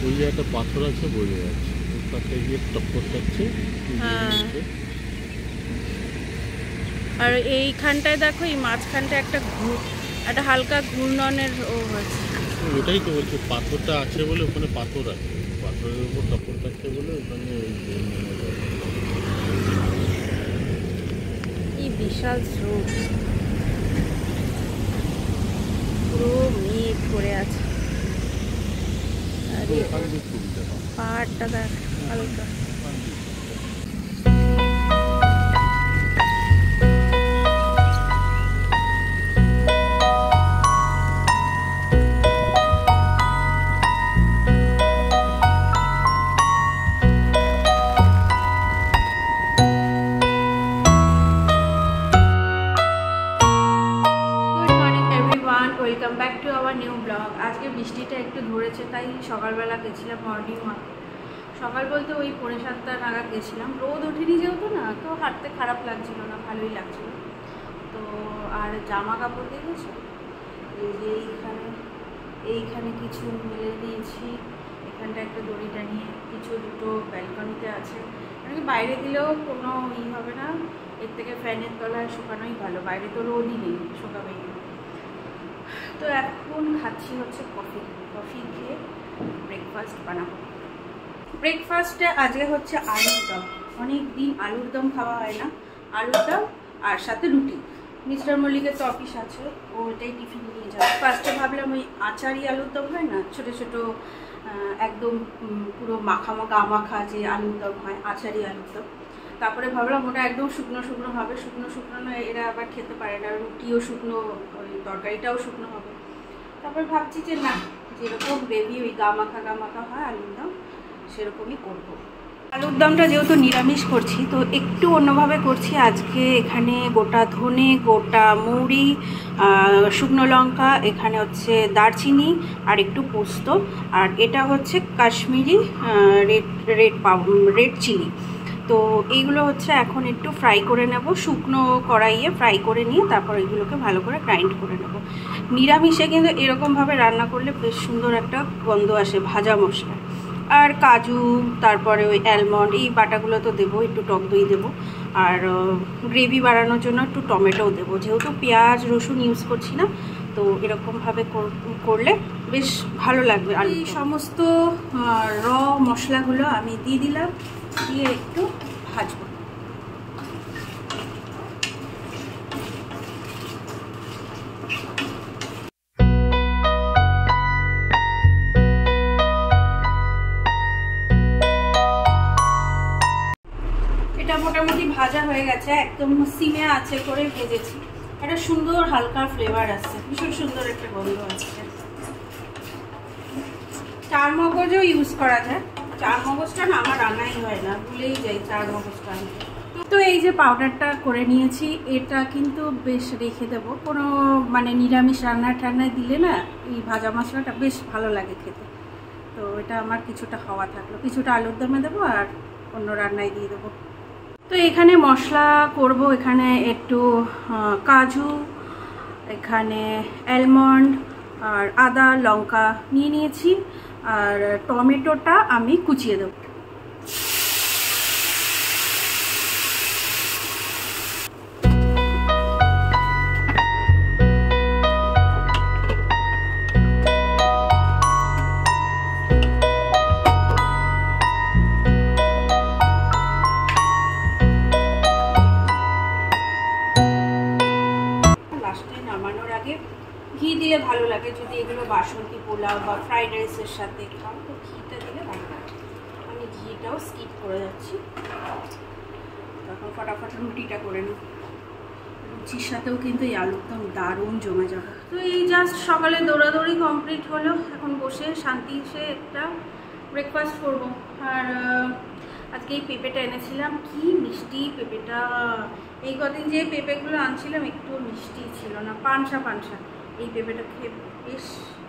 ওই যে একটা পাথর আছে বোঝা যাচ্ছে, ওর কাছে গিয়ে টক্কর খাচ্ছে। আর এইখানটায় দেখো, এই মাঝখানটায় একটা হালকা ঘূর্ণনের হয়েছে। ওটাই তো বলছে, পাথরটা আছে বলে ওখানে পাথর আছে, পাথরের উপর টক্কর খাচ্ছে বলে ওখানে এই বিশাল স্রোত, পুরো মেঘ করে আছে। পাহাড়টা দেখ হালকা। Welcome back to our new blog. আজকে বৃষ্টিটা একটু ধরেছে, তাই সকালবেলা গেছিলাম মর্নিং ওয়াক। সকাল বলতে ওই 7:30 নাগাদ গেছিলাম। রোদ ওঠেনি যেহেতু না, তো হাঁটতে খারাপ লাগছিল না, ভালোই লাগছিল। তো আর জামা কাপড় দেখেছি, এই যে এইখানে কিছু মেলে দিয়েছি, এখানটা একটা দড়ি টানিয়ে, কিছু দুটো ব্যালকনিতে আছে। মানে বাইরে দিলেও কোনো হবে না, এর থেকে ফ্যানের তলায় শুকানোই ভালো, বাইরে তো রোদই নেই, শুকাবেই না। তো এখন খাচ্ছি হচ্ছে কফি খেয়ে ব্রেকফাস্ট বানাবো। ব্রেকফাস্টে আজকে হচ্ছে আলুর দম। অনেক দিন আলুর দম খাওয়া হয় না, আলুর দম আর সাথে রুটি। মিস্টার মল্লিকের তো অফিস আছে, ও এটাই টিফিন নিয়ে যাবে। ফার্স্টে ভাবলাম ওই আচারি আলুর দম হয় না, ছোটো ছোটো একদম পুরো মাখা যে আলুর দম হয়, আচারি আলুর দম। তারপরে ভাবলাম ওটা একদম শুকনো শুকনো হবে, শুকনো শুকনো এরা আবার খেতে পারে না, রুটিও শুকনো, ওই তরকারিটাও শুকনো হবে। তারপর ভাবছি যে না, যেরকম গ্রেভি ওই গা মাখা হয় আলুর দম, সেরকমই করবো। আলুর দমটা যেহেতু নিরামিষ করছি, তো একটু অন্যভাবে করছি আজকে। এখানে গোটা ধনে, গোটা মৌরি, শুকনো লঙ্কা, এখানে হচ্ছে দারচিনি আর একটু পোস্ত, আর এটা হচ্ছে কাশ্মীরি রেড চিলি। তো এইগুলো হচ্ছে এখন একটু ফ্রাই করে নেব, শুকনো কড়াইয়ে ফ্রাই করে নিয়ে তারপর এগুলোকে ভালো করে গ্রাইন্ড করে নেব। নিরামিষে কিন্তু এরকমভাবে রান্না করলে বেশ সুন্দর একটা গন্ধ আসে ভাজা মশলা। আর কাজু, তারপরে ওই অ্যালমন্ড, এই বাটাগুলো তো দেবো, একটু টক দই দেবো, আর গ্রেভি বাড়ানোর জন্য একটু টমেটোও দেবো। যেহেতু পেঁয়াজ রসুন ইউজ করছি না, তো এরকমভাবে করলে বেশ ভালো লাগবে। আর এই সমস্ত র মশলাগুলো আমি দিয়ে দিলাম, দিয়ে একটু ভাজবো। এটা মোটামুটি ভাজা হয়ে গেছে, একদম সিমে আছে করে ভেজেছি। একটা সুন্দর হালকা ফ্লেভার আসছে, ভীষণ সুন্দর একটা গন্ধ আসছে। চার মগজও ইউজ করা যায়, চার মগজটা না আমার রান্নাই হয় না, ভুলেই যাই চার মগজটা আনতে। তো এই যে পাউডারটা করে নিয়েছি, এটা কিন্তু বেশ রেখে দেবো। কোনো মানে নিরামিষ রান্নায় দিলে না, এই ভাজা মশলাটা বেশ ভালো লাগে খেতে। তো এটা আমার কিছুটা হওয়া থাকলো, কিছুটা আলুর দমে দেবো আর অন্য রান্নায় দিয়ে দেবো। তো এখানে মশলা করব, এখানে একটু কাজু, এখানে অ্যালমন্ড আর আদা লঙ্কা নিয়ে নিয়েছি, আর টমেটোটা আমি কুচিয়ে দেব। ঘি দিলে ভালো লাগে, যদি এগুলো বাসন্তী পোলাও বা ফ্রাইড রাইসের সাথে খাও, তো ঘিটা দিলে ভালো লাগে। আমি ঘিটাও স্কিপ করে যাচ্ছি। তখন ফটাফট রুটিটা করে নিই, লুচির সাথেও কিন্তু এই আলুর দম দারুণ জমে যাবে। তো এই জাস্ট সকালে দৌড়াদৌড়ি কমপ্লিট হলো, এখন বসে শান্তি সে একটা ব্রেকফাস্ট করব। আর আজকে এই পেঁপেটা এনেছিলাম, কি মিষ্টি পেঁপেটা। এই কদিন যে পেঁপেগুলো আনছিলাম একটু মিষ্টি ছিল না, পানসা। এই পেঁপেটা খেয়ে বেশ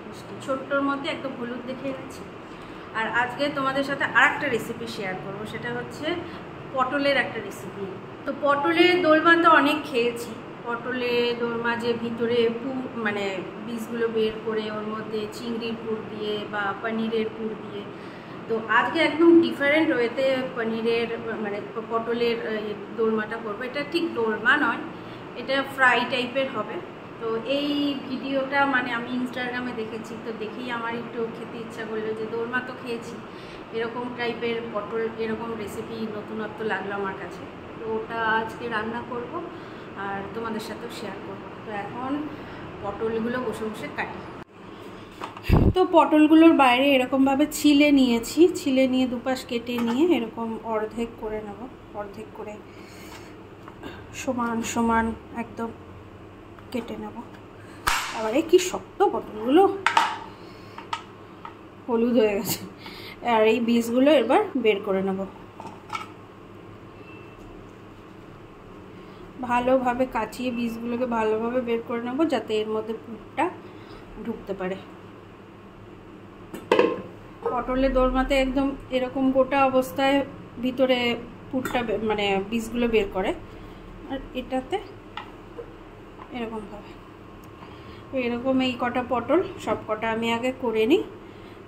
মিষ্টি, ছোট্টর মধ্যে একদম হলুদ দেখে এনেছি। আর আজকে তোমাদের সাথে আরেকটা রেসিপি শেয়ার করবো, সেটা হচ্ছে পটলের একটা রেসিপি। তো পটলের দোলমা তো অনেক খেয়েছি, পটলে দোরমা যে ভিতরে মানে বীজগুলো বের করে ওর মধ্যে চিংড়ির পুর দিয়ে বা পনিরের পুর দিয়ে। তো আজকে একদম ডিফারেন্ট ওয়েতে পনিরের মানে পটলের দোরমাটা করবো। এটা ঠিক দোরমা নয়, এটা ফ্রাই টাইপের হবে। তো এই ভিডিওটা মানে আমি ইনস্টাগ্রামে দেখেছি, তো দেখেই আমার একটু খেতে ইচ্ছা করলো যে দোরমা তো খেয়েছি, এরকম টাইপের পটল এরকম রেসিপি নতুনত্ব লাগলো আমার কাছে। তো ওটা আজকে রান্না করব আর তোমাদের সাথেও শেয়ার করব। তো এখন পটলগুলো বসে বসে কাটি। তো পটলগুলোর বাইরে এরকমভাবে ছিলে নিয়েছি, ছিলে নিয়ে দুপাশ কেটে নিয়ে এরকম অর্ধেক করে নেব, অর্ধেক করে সমান সমান একদম কেটে নেব। আবারে কি শক্ত পটলগুলো, হলুদ হয়ে গেছে। আর এই বীজগুলো এবার বের করে নেব, ভালোভাবে কাচিয়ে বীজগুলোকে ভালোভাবে বের করে নেব যাতে এর মধ্যে পুরটা ঢুকতে পারে। পটলের দোরমাতে একদম এরকম গোটা অবস্থায় ভিতরে পুরটা মানে বীজগুলো বের করে, আর এটাতে এরকমভাবে এরকম এই কটা পটল সব কটা আমি আগে করে নিই,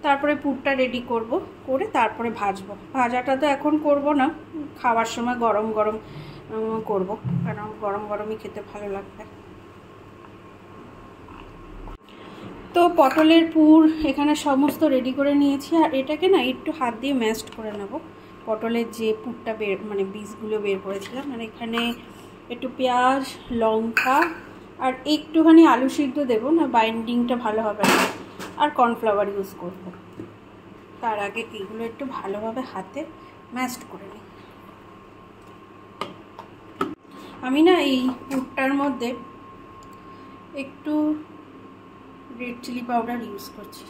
তারপরে পুরটা রেডি করব, করে তারপরে ভাজবো। ভাজাটা তো এখন করব না, খাওয়ার সময় গরম গরম করব, কারণ গরম গরমই খেতে ভালো লাগবে। তো পটলের পুর এখানে সমস্ত রেডি করে নিয়েছি, আর এটাকে না একটু হাত দিয়ে ম্যাশড করে নেব। পটলের যে পুরটা বের মানে বীজগুলো বের করেছিলাম, আর এখানে একটু পেঁয়াজ, লঙ্কা আর একটুখানি আলু সিদ্ধ দেবো, না বাইন্ডিংটা ভালো হবে না, আর কর্নফ্লাওয়ার ইউজ করব। তার আগে এগুলো একটু ভালোভাবে হাতে ম্যাশড করে নিই। আমি না এই পুরটার মধ্যে একটু রেড চিলি পাউডার ইউজ করছি,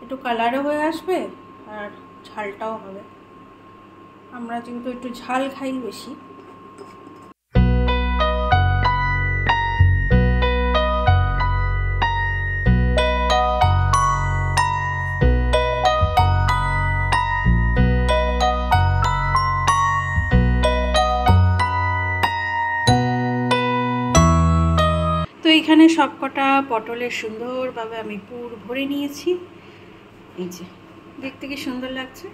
একটু কালারও হয়ে আসবে আর ঝালটাও হবে। আমরা কিন্তু একটু ঝাল খাই বেশি। তো এখানে সবকটা পটলের সুন্দরভাবে আমি পুর ভরে নিয়েছি, এই যে দেখতে কি সুন্দর লাগছে।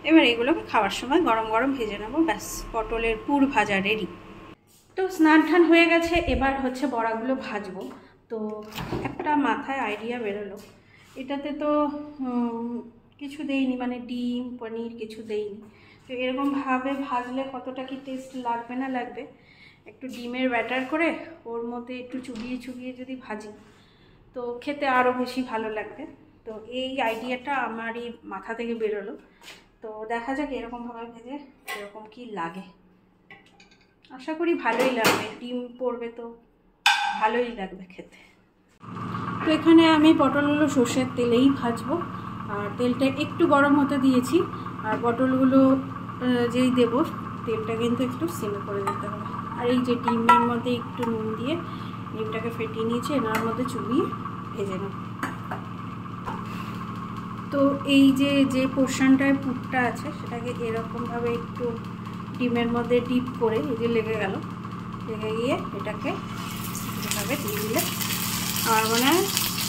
এবার এগুলোকে খাওয়ার সময় গরম গরম ভেজে নেবো, ব্যাস পটলের পুর ভাজা রেডি। তো স্নান টান হয়ে গেছে, এবার হচ্ছে বড়াগুলো ভাজবো। তো একটা মাথায় আইডিয়া বেরোলো, এটাতে তো কিছু দেইনি, মানে ডিম পনির কিছু দেইনি। তো এরকমভাবে ভাজলে কতটা কি টেস্ট লাগবে না লাগবে, একটু ডিমের ব্যাটার করে ওর মধ্যে একটু চুবিয়ে চুবিয়ে যদি ভাজি তো খেতে আরও বেশি ভালো লাগবে। তো এই আইডিয়াটা আমারই মাথা থেকে বেরোলো। তো দেখা যাক এরকমভাবে ভেজে এরকম কি লাগে, আশা করি ভালোই লাগবে, ডিম পড়বে তো ভালোই লাগবে খেতে। তো এখানে আমি পটলগুলো সর্ষের তেলেই ভাজবো, আর তেলটা একটু গরম হতে দিয়েছি। আর পটলগুলো যেই দেবো তেলটা কিন্তু একটু সিম করে দিতে হবে। আর এই যে ডিমের মধ্যে একটু নুন দিয়ে ডিমটাকে ফেটিয়ে নিয়েছি, এনার মধ্যে চুবিয়ে ভেজে নেব। তো এই যে পোর্শনটায় পুরটা আছে সেটাকে এরকমভাবে একটু ডিমের মধ্যে ডিপ করে, এই যে লেগে গেল, লেগে গিয়ে এটাকে এভাবে দিয়ে দিলে আমার মনে হয়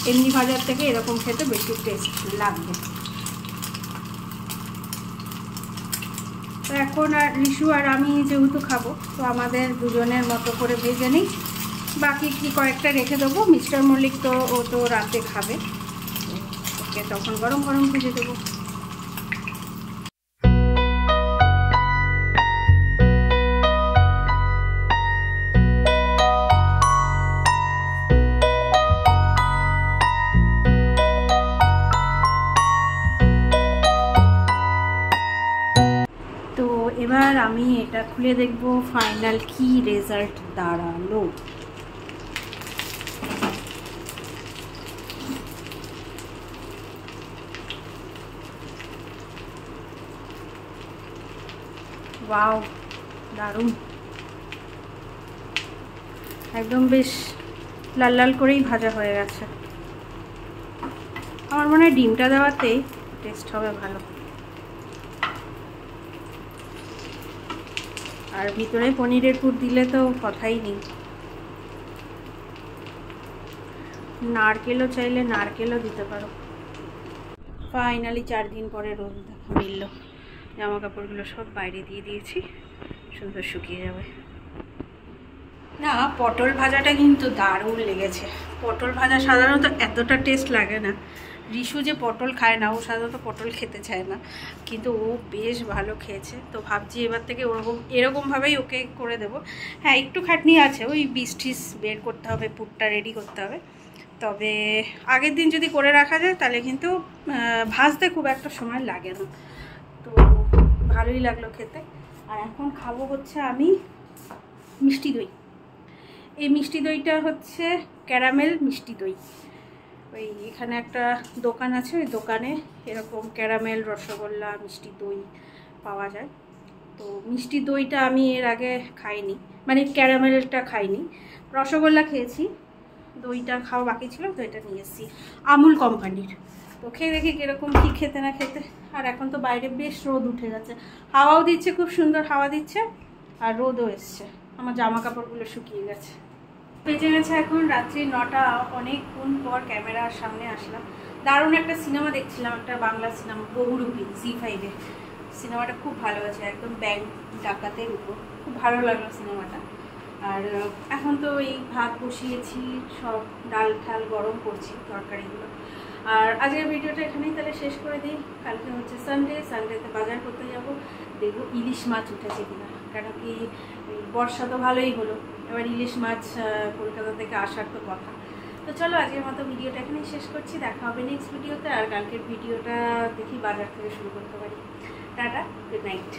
এমনি ভাজার থেকে এরকম খেতে বেশি টেস্ট লাগবে। তো এখন আর রিশু আর আমি যেহেতু খাবো, তো আমাদের দুজনের মতো করে ভেজে নিই, বাকি কি কয়েকটা রেখে দেবো। মিস্টার মল্লিক তো ও তো রাতে খাবে, ওকে তখন গরম গরম ভেজে দেবো। এবার আমি এটা খুলে দেখব ফাইনাল কি রেজাল্ট দাঁড়ালো। ওয়াও, দারুণ, একদম বেশ লাল লাল করেই ভাজা হয়ে গেছে। আমার মনে হয় ডিমটা দেওয়াতেই টেস্ট হবে ভালো। আর ভিতরে পনিরের পুর দিলে তো কথাই নেই, নারকেলও চাইলে নারকেলও দিতে পারো। ফাইনালি 4 দিন পরে রোদ দেখা মিলল। জামা কাপড়গুলো সব বাইরে দিয়ে দিয়েছি, সুন্দর শুকিয়ে যাবে। না, পটল ভাজাটা কিন্তু দারুণ লেগেছে। পটল ভাজা সাধারণত এতটা টেস্ট লাগে না। রিশু যে পটল খায় না, ও সাধারণত পটল খেতে চায় না, কিন্তু ও বেশ ভালো খেয়েছে। তো ভাবছি এবার থেকে এরকমভাবেই ওকে করে দেবো। হ্যাঁ, একটু খাটনি আছে, ওই বীজ বের করতে হবে, পুরটা রেডি করতে হবে। তবে আগের দিন যদি করে রাখা যায় তাহলে কিন্তু ভাজতে খুব একটা সময় লাগে না। তো ভালোই লাগলো খেতে। আর এখন খাবো হচ্ছে আমি মিষ্টি দই। এই মিষ্টি দইটা হচ্ছে ক্যারামেল মিষ্টি দই। ওই এখানে একটা দোকান আছে, ওই দোকানে এরকম ক্যারামেল, রসগোল্লা, মিষ্টি দই পাওয়া যায়। তো মিষ্টি দইটা আমি এর আগে খাইনি, মানে ক্যারামেলটা খাইনি। রসগোল্লা খেয়েছি, দইটা খাওয়া বাকি ছিল, দইটা নিয়ে এসেছি আমুল কোম্পানির। তো খেয়ে দেখি কীরকম কী খেতে না খেতে। আর এখন তো বাইরে বেশ রোদ উঠে গেছে, হাওয়াও দিচ্ছে, খুব সুন্দর হাওয়া দিচ্ছে, আর রোদও এসছে। আমার জামা কাপড়গুলো শুকিয়ে গেছে। বেজে গেছে এখন রাত্রি 9টা। অনেকক্ষণ পর ক্যামেরার সামনে আসলাম। দারুণ একটা সিনেমা দেখছিলাম, একটা বাংলা সিনেমা, বহুরূপী, জি5-এ। সিনেমাটা খুব ভালো আছে, একদম ব্যাংক ডাকাতের উপর। খুব ভালো লাগলো সিনেমাটা। আর এখন তো এই ভাত বসিয়েছি, সব ডাল ঠাল গরম করছি, তরকারিগুলো। আর আজকের ভিডিওটা এখানেই তাহলে শেষ করে দিই। কালকে হচ্ছে সানডেতে বাজার করতে যাব, দেখবো ইলিশ মাছ উঠেছে কিনা। কেন কি বর্ষা তো ভালোই হলো, এবার ইলিশ মাছ কলকাতা থেকে আসার তো কথা। তো চলো আজকের মতো ভিডিওটা এখানেই শেষ করছি। দেখা হবে নেক্সট ভিডিওতে। আর কালকের ভিডিওটা দেখি বাজার থেকে শুরু করতে পারি। Tata, good night.